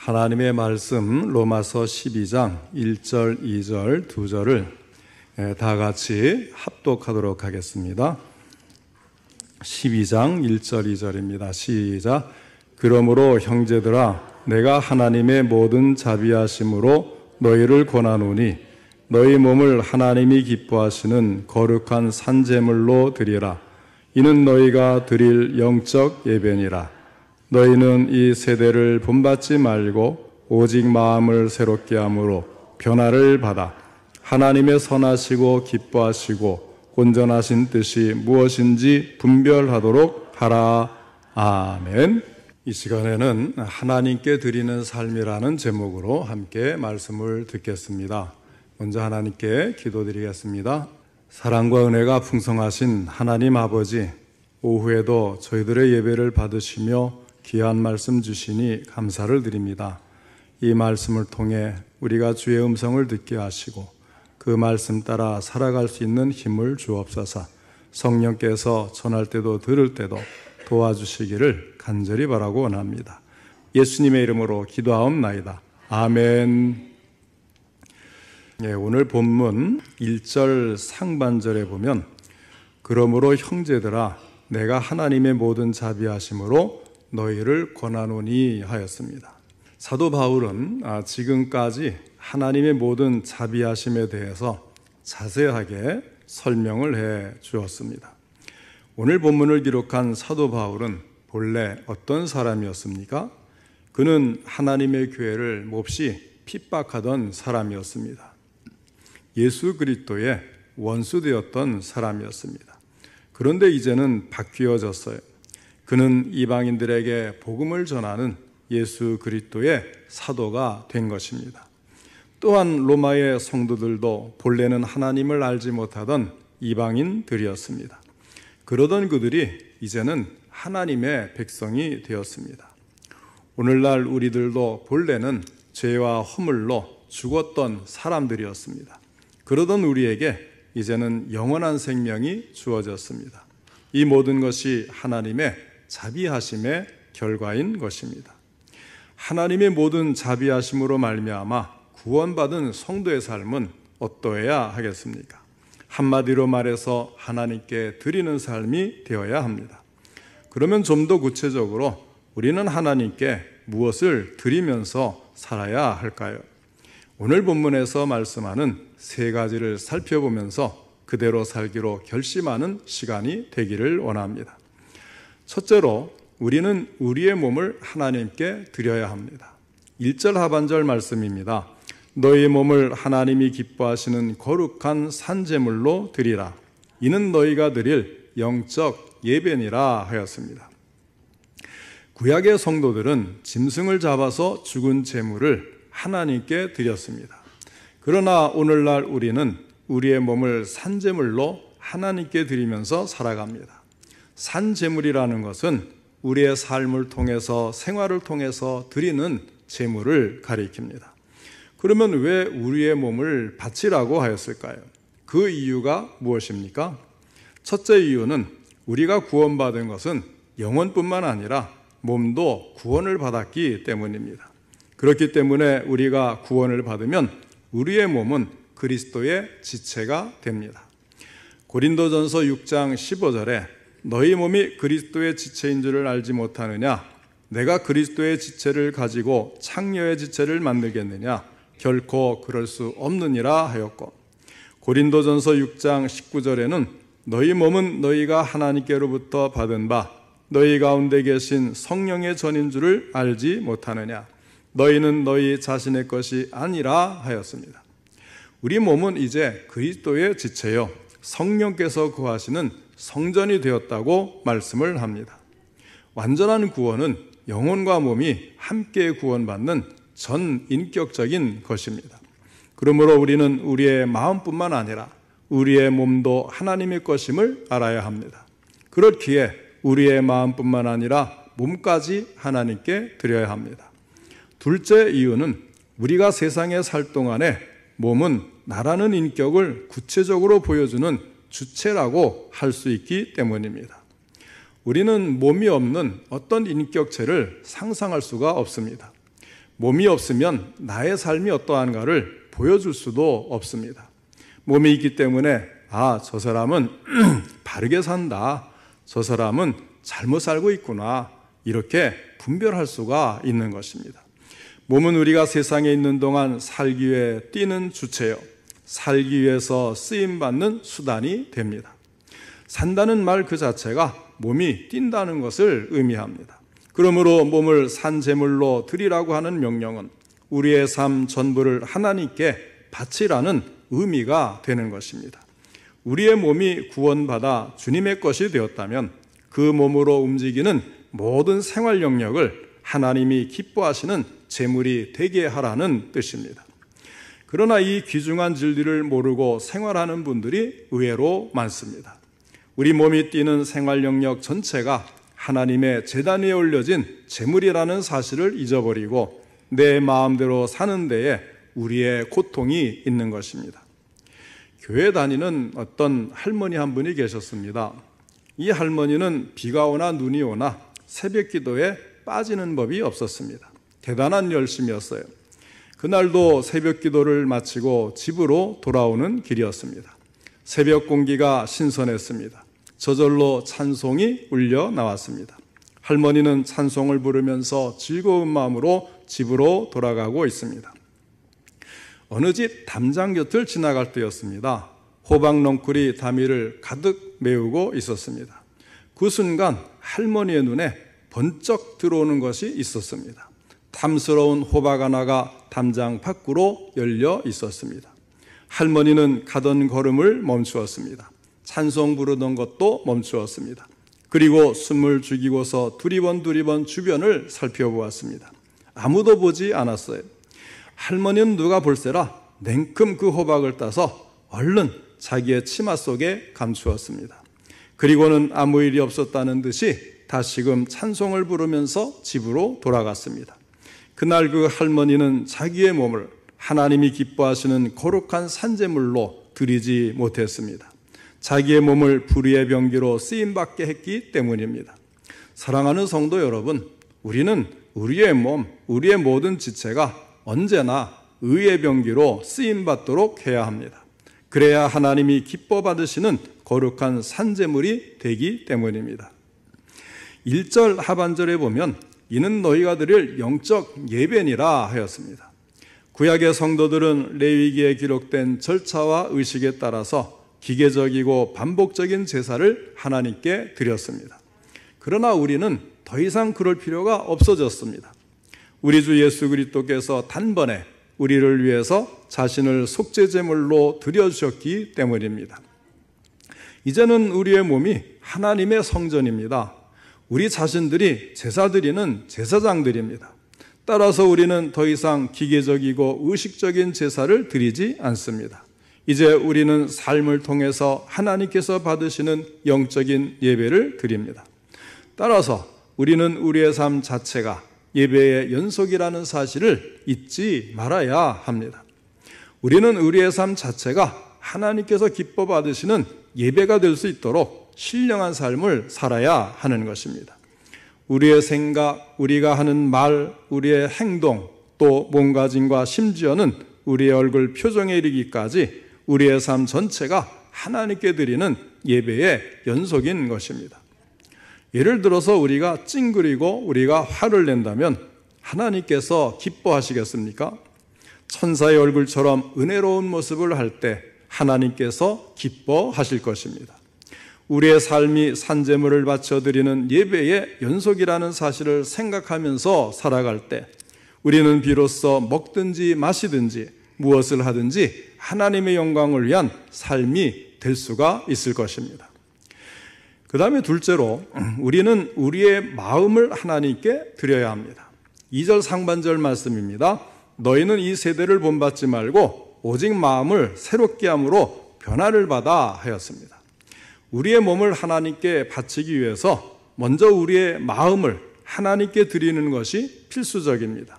하나님의 말씀 로마서 12장 1절, 2절, 2절을 다 같이 합독하도록 하겠습니다. 12장 1절, 2절입니다. 시작. 그러므로 형제들아 내가 하나님의 모든 자비하심으로 너희를 권하노니 너희 몸을 하나님이 기뻐하시는 거룩한 산제물로 드리라. 이는 너희가 드릴 영적 예배니라. 너희는 이 세대를 본받지 말고 오직 마음을 새롭게 함으로 변화를 받아 하나님의 선하시고 기뻐하시고 온전하신 뜻이 무엇인지 분별하도록 하라. 아멘. 이 시간에는 하나님께 드리는 삶이라는 제목으로 함께 말씀을 듣겠습니다. 먼저 하나님께 기도드리겠습니다. 사랑과 은혜가 풍성하신 하나님 아버지, 오후에도 저희들의 예배를 받으시며 귀한 말씀 주시니 감사를 드립니다. 이 말씀을 통해 우리가 주의 음성을 듣게 하시고 그 말씀 따라 살아갈 수 있는 힘을 주옵소서. 성령께서 전할 때도 들을 때도 도와주시기를 간절히 바라고 원합니다. 예수님의 이름으로 기도하옵나이다. 아멘. 오늘 본문 1절 상반절에 보면 그러므로 형제들아 내가 하나님의 모든 자비하심으로 너희를 권하노니 하였습니다. 사도 바울은 지금까지 하나님의 모든 자비하심에 대해서 자세하게 설명을 해 주었습니다. 오늘 본문을 기록한 사도 바울은 본래 어떤 사람이었습니까? 그는 하나님의 교회를 몹시 핍박하던 사람이었습니다. 예수 그리스도의 원수되었던 사람이었습니다. 그런데 이제는 바뀌어졌어요. 그는 이방인들에게 복음을 전하는 예수 그리스도의 사도가 된 것입니다. 또한 로마의 성도들도 본래는 하나님을 알지 못하던 이방인들이었습니다. 그러던 그들이 이제는 하나님의 백성이 되었습니다. 오늘날 우리들도 본래는 죄와 허물로 죽었던 사람들이었습니다. 그러던 우리에게 이제는 영원한 생명이 주어졌습니다. 이 모든 것이 하나님의 자비하심의 결과인 것입니다. 하나님의 모든 자비하심으로 말미암아 구원받은 성도의 삶은 어떠해야 하겠습니까? 한마디로 말해서 하나님께 드리는 삶이 되어야 합니다. 그러면 좀 더 구체적으로 우리는 하나님께 무엇을 드리면서 살아야 할까요? 오늘 본문에서 말씀하는 세 가지를 살펴보면서 그대로 살기로 결심하는 시간이 되기를 원합니다. 첫째로 우리는 우리의 몸을 하나님께 드려야 합니다. 1절 하반절 말씀입니다. 너희 몸을 하나님이 기뻐하시는 거룩한 산제물로 드리라. 이는 너희가 드릴 영적 예배니라 하였습니다. 구약의 성도들은 짐승을 잡아서 죽은 제물을 하나님께 드렸습니다. 그러나 오늘날 우리는 우리의 몸을 산제물로 하나님께 드리면서 살아갑니다. 산제물이라는 것은 우리의 삶을 통해서 생활을 통해서 드리는 제물을 가리킵니다. 그러면 왜 우리의 몸을 바치라고 하였을까요? 그 이유가 무엇입니까? 첫째 이유는 우리가 구원받은 것은 영혼뿐만 아니라 몸도 구원을 받았기 때문입니다. 그렇기 때문에 우리가 구원을 받으면 우리의 몸은 그리스도의 지체가 됩니다. 고린도전서 6장 15절에 너희 몸이 그리스도의 지체인 줄을 알지 못하느냐? 내가 그리스도의 지체를 가지고 창녀의 지체를 만들겠느냐? 결코 그럴 수 없느니라 하였고, 고린도전서 6장 19절에는 너희 몸은 너희가 하나님께로부터 받은 바 너희 가운데 계신 성령의 전인 줄을 알지 못하느냐? 너희는 너희 자신의 것이 아니라 하였습니다. 우리 몸은 이제 그리스도의 지체요 성령께서 거하시는 성전이 되었다고 말씀을 합니다. 완전한 구원은 영혼과 몸이 함께 구원받는 전인격적인 것입니다. 그러므로 우리는 우리의 마음뿐만 아니라 우리의 몸도 하나님의 것임을 알아야 합니다. 그렇기에 우리의 마음뿐만 아니라 몸까지 하나님께 드려야 합니다. 둘째 이유는 우리가 세상에 살 동안에 몸은 나라는 인격을 구체적으로 보여주는 주체라고 할 수 있기 때문입니다. 우리는 몸이 없는 어떤 인격체를 상상할 수가 없습니다. 몸이 없으면 나의 삶이 어떠한가를 보여줄 수도 없습니다. 몸이 있기 때문에 저 사람은 바르게 산다, 저 사람은 잘못 살고 있구나, 이렇게 분별할 수가 있는 것입니다. 몸은 우리가 세상에 있는 동안 살기 위해 뛰는 주체요, 살기 위해서 쓰임받는 수단이 됩니다. 산다는 말 그 자체가 몸이 뛴다는 것을 의미합니다. 그러므로 몸을 산제물로 드리라고 하는 명령은 우리의 삶 전부를 하나님께 바치라는 의미가 되는 것입니다. 우리의 몸이 구원받아 주님의 것이 되었다면 그 몸으로 움직이는 모든 생활 영역을 하나님이 기뻐하시는 제물이 되게 하라는 뜻입니다. 그러나 이 귀중한 진리를 모르고 생활하는 분들이 의외로 많습니다. 우리 몸이 뛰는 생활 영역 전체가 하나님의 제단 위에 올려진 제물이라는 사실을 잊어버리고 내 마음대로 사는 데에 우리의 고통이 있는 것입니다. 교회 다니는 어떤 할머니 한 분이 계셨습니다. 이 할머니는 비가 오나 눈이 오나 새벽 기도에 빠지는 법이 없었습니다. 대단한 열심이었어요. 그날도 새벽 기도를 마치고 집으로 돌아오는 길이었습니다. 새벽 공기가 신선했습니다. 저절로 찬송이 울려 나왔습니다. 할머니는 찬송을 부르면서 즐거운 마음으로 집으로 돌아가고 있습니다. 어느 집 담장 곁을 지나갈 때였습니다. 호박 넝쿨이 다미를 가득 메우고 있었습니다. 그 순간 할머니의 눈에 번쩍 들어오는 것이 있었습니다. 탐스러운 호박 하나가 담장 밖으로 열려 있었습니다. 할머니는 가던 걸음을 멈추었습니다. 찬송 부르던 것도 멈추었습니다. 그리고 숨을 죽이고서 두리번 주변을 살펴보았습니다. 아무도 보지 않았어요. 할머니는 누가 볼세라 냉큼 그 호박을 따서 얼른 자기의 치마 속에 감추었습니다. 그리고는 아무 일이 없었다는 듯이 다시금 찬송을 부르면서 집으로 돌아갔습니다. 그날 그 할머니는 자기의 몸을 하나님이 기뻐하시는 거룩한 산제물로 드리지 못했습니다. 자기의 몸을 불의의 병기로 쓰임받게 했기 때문입니다. 사랑하는 성도 여러분, 우리는 우리의 몸, 우리의 모든 지체가 언제나 의의 병기로 쓰임받도록 해야 합니다. 그래야 하나님이 기뻐 받으시는 거룩한 산제물이 되기 때문입니다. 1절 하반절에 보면 이는 너희가 드릴 영적 예배니라 하였습니다. 구약의 성도들은 레위기에 기록된 절차와 의식에 따라서 기계적이고 반복적인 제사를 하나님께 드렸습니다. 그러나 우리는 더 이상 그럴 필요가 없어졌습니다. 우리 주 예수 그리스도께서 단번에 우리를 위해서 자신을 속죄제물로 드려주셨기 때문입니다. 이제는 우리의 몸이 하나님의 성전입니다. 우리 자신들이 제사 드리는 제사장들입니다. 따라서 우리는 더 이상 기계적이고 의식적인 제사를 드리지 않습니다. 이제 우리는 삶을 통해서 하나님께서 받으시는 영적인 예배를 드립니다. 따라서 우리는 우리의 삶 자체가 예배의 연속이라는 사실을 잊지 말아야 합니다. 우리는 우리의 삶 자체가 하나님께서 기뻐 받으시는 예배가 될 수 있도록 신령한 삶을 살아야 하는 것입니다. 우리의 생각, 우리가 하는 말, 우리의 행동, 또 몸가짐과 심지어는 우리의 얼굴 표정에 이르기까지 우리의 삶 전체가 하나님께 드리는 예배의 연속인 것입니다. 예를 들어서 우리가 찡그리고 우리가 화를 낸다면 하나님께서 기뻐하시겠습니까? 천사의 얼굴처럼 은혜로운 모습을 할 때 하나님께서 기뻐하실 것입니다. 우리의 삶이 산제물을 바쳐드리는 예배의 연속이라는 사실을 생각하면서 살아갈 때 우리는 비로소 먹든지 마시든지 무엇을 하든지 하나님의 영광을 위한 삶이 될 수가 있을 것입니다. 그 다음에 둘째로 우리는 우리의 마음을 하나님께 드려야 합니다. 2절 상반절 말씀입니다. 너희는 이 세대를 본받지 말고 오직 마음을 새롭게 함으로 변화를 받아 하였습니다. 우리의 몸을 하나님께 바치기 위해서 먼저 우리의 마음을 하나님께 드리는 것이 필수적입니다.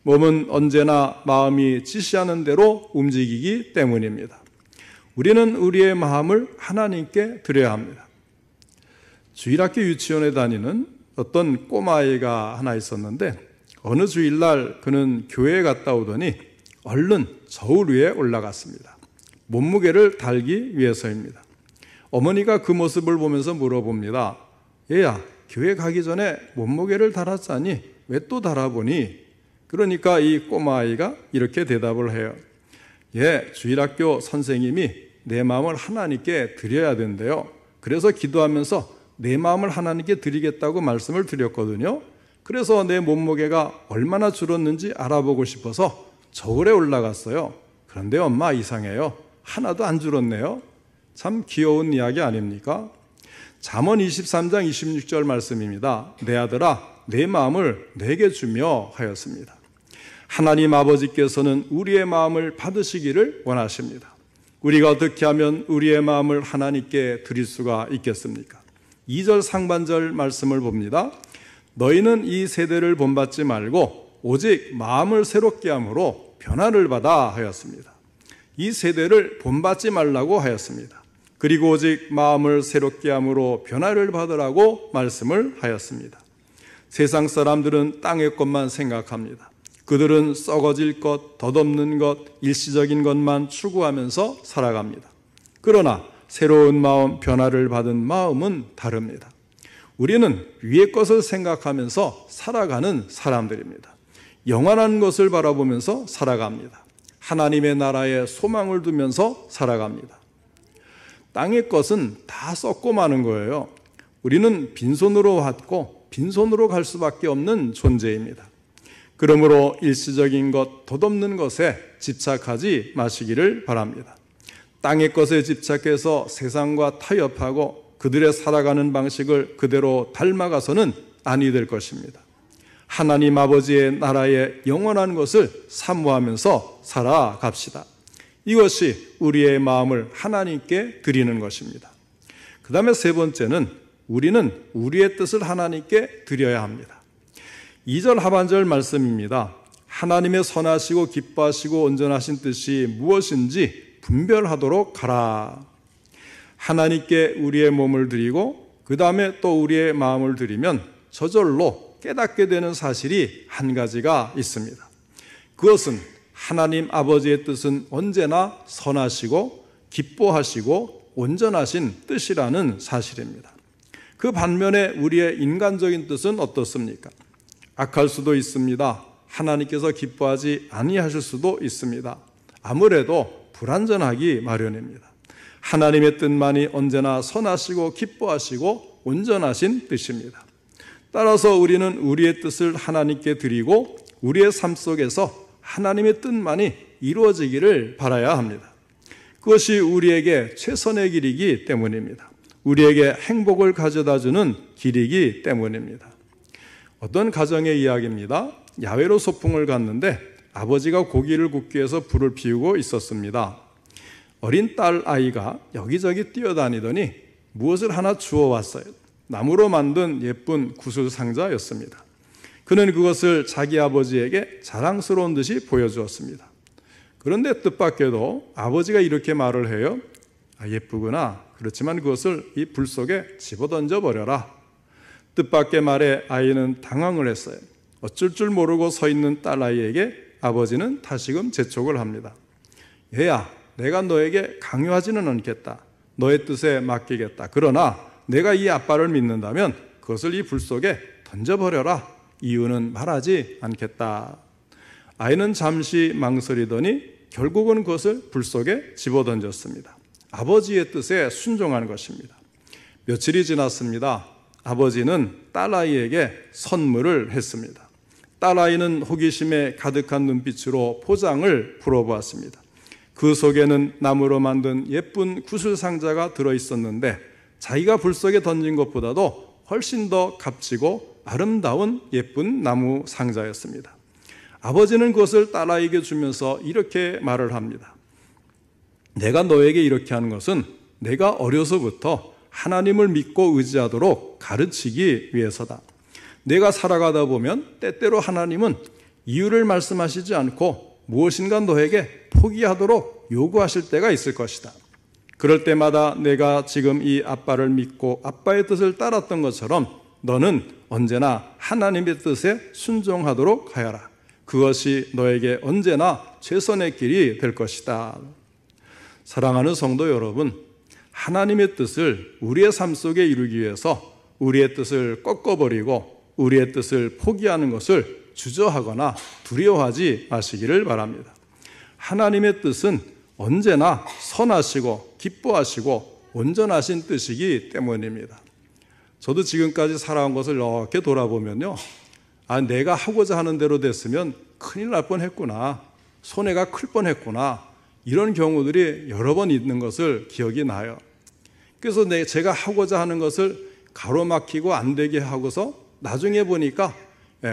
몸은 언제나 마음이 지시하는 대로 움직이기 때문입니다. 우리는 우리의 마음을 하나님께 드려야 합니다. 주일학교 유치원에 다니는 어떤 꼬마아이가 하나 있었는데 어느 주일날 그는 교회에 갔다 오더니 얼른 저울 위에 올라갔습니다. 몸무게를 달기 위해서입니다. 어머니가 그 모습을 보면서 물어봅니다. 얘야, 교회 가기 전에 몸무게를 달았자니 왜 또 달아보니? 그러니까 이 꼬마아이가 이렇게 대답을 해요. 예, 주일학교 선생님이 내 마음을 하나님께 드려야 된대요. 그래서 기도하면서 내 마음을 하나님께 드리겠다고 말씀을 드렸거든요. 그래서 내 몸무게가 얼마나 줄었는지 알아보고 싶어서 저울에 올라갔어요. 그런데 엄마, 이상해요. 하나도 안 줄었네요. 참 귀여운 이야기 아닙니까? 잠언 23장 26절 말씀입니다. 내 아들아, 내 마음을 내게 주며 하였습니다. 하나님 아버지께서는 우리의 마음을 받으시기를 원하십니다. 우리가 어떻게 하면 우리의 마음을 하나님께 드릴 수가 있겠습니까? 2절 상반절 말씀을 봅니다. 너희는 이 세대를 본받지 말고 오직 마음을 새롭게 함으로 변화를 받아 하였습니다. 이 세대를 본받지 말라고 하였습니다. 그리고 오직 마음을 새롭게 함으로 변화를 받으라고 말씀을 하였습니다. 세상 사람들은 땅의 것만 생각합니다. 그들은 썩어질 것, 덧없는 것, 일시적인 것만 추구하면서 살아갑니다. 그러나 새로운 마음, 변화를 받은 마음은 다릅니다. 우리는 위의 것을 생각하면서 살아가는 사람들입니다. 영원한 것을 바라보면서 살아갑니다. 하나님의 나라에 소망을 두면서 살아갑니다. 땅의 것은 다 썩고 마는 거예요. 우리는 빈손으로 왔고 빈손으로 갈 수밖에 없는 존재입니다. 그러므로 일시적인 것, 덧없는 것에 집착하지 마시기를 바랍니다. 땅의 것에 집착해서 세상과 타협하고 그들의 살아가는 방식을 그대로 닮아가서는 아니 될 것입니다. 하나님 아버지의 나라의 영원한 것을 사모하면서 살아갑시다. 이것이 우리의 마음을 하나님께 드리는 것입니다. 그 다음에 세 번째는 우리는 우리의 뜻을 하나님께 드려야 합니다. 2절 하반절 말씀입니다. 하나님의 선하시고 기뻐하시고 온전하신 뜻이 무엇인지 분별하도록 하라. 하나님께 우리의 몸을 드리고 그 다음에 또 우리의 마음을 드리면 저절로 깨닫게 되는 사실이 한 가지가 있습니다. 그것은 하나님 아버지의 뜻은 언제나 선하시고 기뻐하시고 온전하신 뜻이라는 사실입니다. 그 반면에 우리의 인간적인 뜻은 어떻습니까? 악할 수도 있습니다. 하나님께서 기뻐하지 아니하실 수도 있습니다. 아무래도 불완전하기 마련입니다. 하나님의 뜻만이 언제나 선하시고 기뻐하시고 온전하신 뜻입니다. 따라서 우리는 우리의 뜻을 하나님께 드리고 우리의 삶 속에서 하나님의 뜻만이 이루어지기를 바라야 합니다. 그것이 우리에게 최선의 길이기 때문입니다. 우리에게 행복을 가져다주는 길이기 때문입니다. 어떤 가정의 이야기입니다. 야외로 소풍을 갔는데 아버지가 고기를 굽기 위해서 불을 피우고 있었습니다. 어린 딸 아이가 여기저기 뛰어다니더니 무엇을 하나 주워왔어요. 나무로 만든 예쁜 구슬상자였습니다. 그는 그것을 자기 아버지에게 자랑스러운 듯이 보여주었습니다. 그런데 뜻밖에도 아버지가 이렇게 말을 해요. 예쁘구나. 그렇지만 그것을 이 불 속에 집어던져 버려라. 뜻밖의 말에 아이는 당황을 했어요. 어쩔 줄 모르고 서 있는 딸아이에게 아버지는 다시금 재촉을 합니다. 얘야, 내가 너에게 강요하지는 않겠다. 너의 뜻에 맡기겠다. 그러나 내가 이 아빠를 믿는다면 그것을 이 불 속에 던져버려라. 이유는 말하지 않겠다. 아이는 잠시 망설이더니 결국은 그것을 불 속에 집어던졌습니다. 아버지의 뜻에 순종한 것입니다. 며칠이 지났습니다. 아버지는 딸아이에게 선물을 했습니다. 딸아이는 호기심에 가득한 눈빛으로 포장을 풀어보았습니다. 그 속에는 나무로 만든 예쁜 구슬상자가 들어있었는데 자기가 불 속에 던진 것보다도 훨씬 더 값지고 아름다운 예쁜 나무 상자였습니다. 아버지는 그것을 딸아이에게 주면서 이렇게 말을 합니다. 내가 너에게 이렇게 하는 것은 내가 어려서부터 하나님을 믿고 의지하도록 가르치기 위해서다. 내가 살아가다 보면 때때로 하나님은 이유를 말씀하시지 않고 무엇인가 너에게 포기하도록 요구하실 때가 있을 것이다. 그럴 때마다 내가 지금 이 아빠를 믿고 아빠의 뜻을 따랐던 것처럼 너는 언제나 하나님의 뜻에 순종하도록 하여라. 그것이 너에게 언제나 최선의 길이 될 것이다. 사랑하는 성도 여러분, 하나님의 뜻을 우리의 삶 속에 이루기 위해서 우리의 뜻을 꺾어버리고 우리의 뜻을 포기하는 것을 주저하거나 두려워하지 마시기를 바랍니다. 하나님의 뜻은 언제나 선하시고 기뻐하시고 온전하신 뜻이기 때문입니다. 저도 지금까지 살아온 것을 이렇게 돌아보면요, 내가 하고자 하는 대로 됐으면 큰일 날 뻔했구나, 손해가 클 뻔했구나, 이런 경우들이 여러 번 있는 것을 기억이 나요. 그래서 제가 하고자 하는 것을 가로막히고 안 되게 하고서 나중에 보니까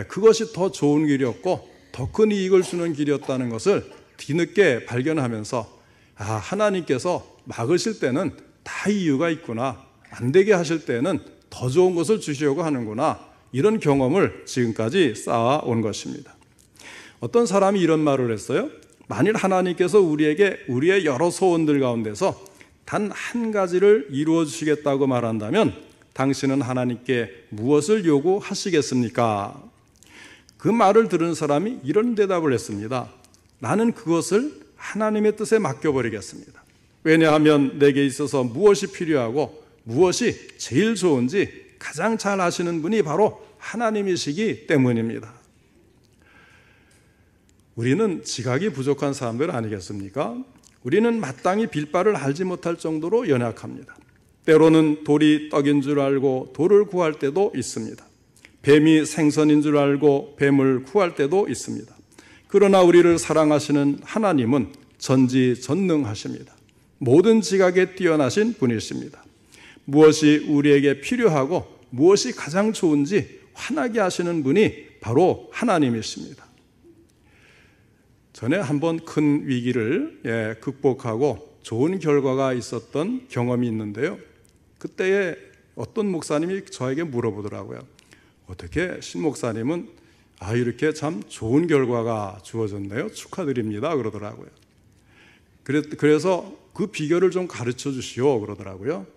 그것이 더 좋은 길이었고 더 큰 이익을 주는 길이었다는 것을 뒤늦게 발견하면서 하나님께서 막으실 때는 다 이유가 있구나, 안 되게 하실 때는 더 좋은 것을 주시려고 하는구나, 이런 경험을 지금까지 쌓아온 것입니다. 어떤 사람이 이런 말을 했어요. 만일 하나님께서 우리에게 우리의 여러 소원들 가운데서 단 한 가지를 이루어 주시겠다고 말한다면 당신은 하나님께 무엇을 요구하시겠습니까? 그 말을 들은 사람이 이런 대답을 했습니다. 나는 그것을 하나님의 뜻에 맡겨버리겠습니다. 왜냐하면 내게 있어서 무엇이 필요하고 무엇이 제일 좋은지 가장 잘 아시는 분이 바로 하나님이시기 때문입니다. 우리는 지각이 부족한 사람들 아니겠습니까? 우리는 마땅히 빌바를 알지 못할 정도로 연약합니다. 때로는 돌이 떡인 줄 알고 돌을 구할 때도 있습니다. 뱀이 생선인 줄 알고 뱀을 구할 때도 있습니다. 그러나 우리를 사랑하시는 하나님은 전지전능하십니다. 모든 지각에 뛰어나신 분이십니다. 무엇이 우리에게 필요하고 무엇이 가장 좋은지 환하게 하시는 분이 바로 하나님이십니다. 전에 한번 큰 위기를 극복하고 좋은 결과가 있었던 경험이 있는데요. 그때에 어떤 목사님이 저에게 물어보더라고요. 어떻게 신 목사님은 이렇게 참 좋은 결과가 주어졌네요. 축하드립니다. 그러더라고요. 그래서 그 비결을 좀 가르쳐 주시오. 그러더라고요.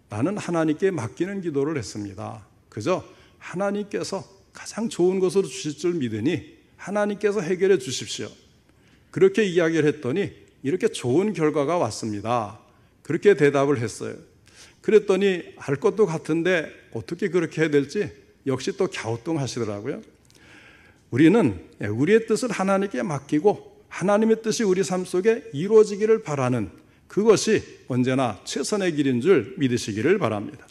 나는 하나님께 맡기는 기도를 했습니다. 그저 하나님께서 가장 좋은 것으로 주실 줄 믿으니 하나님께서 해결해 주십시오. 그렇게 이야기를 했더니 이렇게 좋은 결과가 왔습니다. 그렇게 대답을 했어요. 그랬더니 알 것도 같은데 어떻게 그렇게 해야 될지 역시 또 갸우뚱하시더라고요. 우리는 우리의 뜻을 하나님께 맡기고 하나님의 뜻이 우리 삶 속에 이루어지기를 바라는 그것이 언제나 최선의 길인 줄 믿으시기를 바랍니다.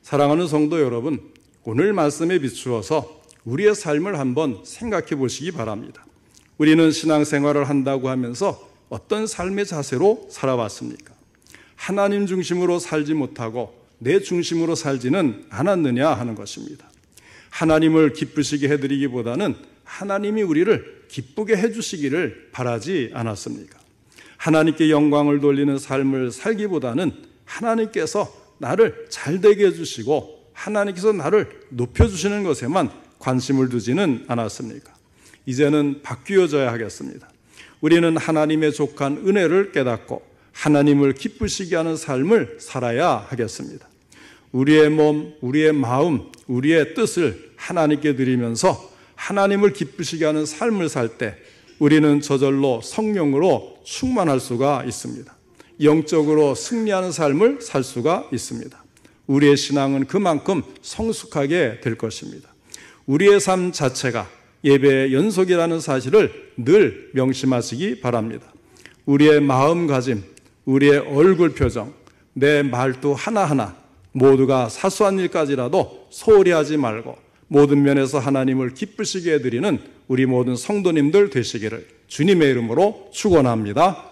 사랑하는 성도 여러분, 오늘 말씀에 비추어서 우리의 삶을 한번 생각해 보시기 바랍니다. 우리는 신앙생활을 한다고 하면서 어떤 삶의 자세로 살아왔습니까? 하나님 중심으로 살지 못하고 내 중심으로 살지는 않았느냐 하는 것입니다. 하나님을 기쁘시게 해드리기보다는 하나님이 우리를 기쁘게 해주시기를 바라지 않았습니까? 하나님께 영광을 돌리는 삶을 살기보다는 하나님께서 나를 잘되게 해주시고 하나님께서 나를 높여주시는 것에만 관심을 두지는 않았습니까? 이제는 바뀌어져야 하겠습니다. 우리는 하나님의 족한 은혜를 깨닫고 하나님을 기쁘시게 하는 삶을 살아야 하겠습니다. 우리의 몸, 우리의 마음, 우리의 뜻을 하나님께 드리면서 하나님을 기쁘시게 하는 삶을 살 때 우리는 저절로 성령으로 충만할 수가 있습니다. 영적으로 승리하는 삶을 살 수가 있습니다. 우리의 신앙은 그만큼 성숙하게 될 것입니다. 우리의 삶 자체가 예배의 연속이라는 사실을 늘 명심하시기 바랍니다. 우리의 마음가짐, 우리의 얼굴 표정, 내 말투 하나하나 모두가 사소한 일까지라도 소홀히 하지 말고 모든 면에서 하나님을 기쁘시게 해드리는 우리 모든 성도님들 되시기를 주님의 이름으로 축원합니다.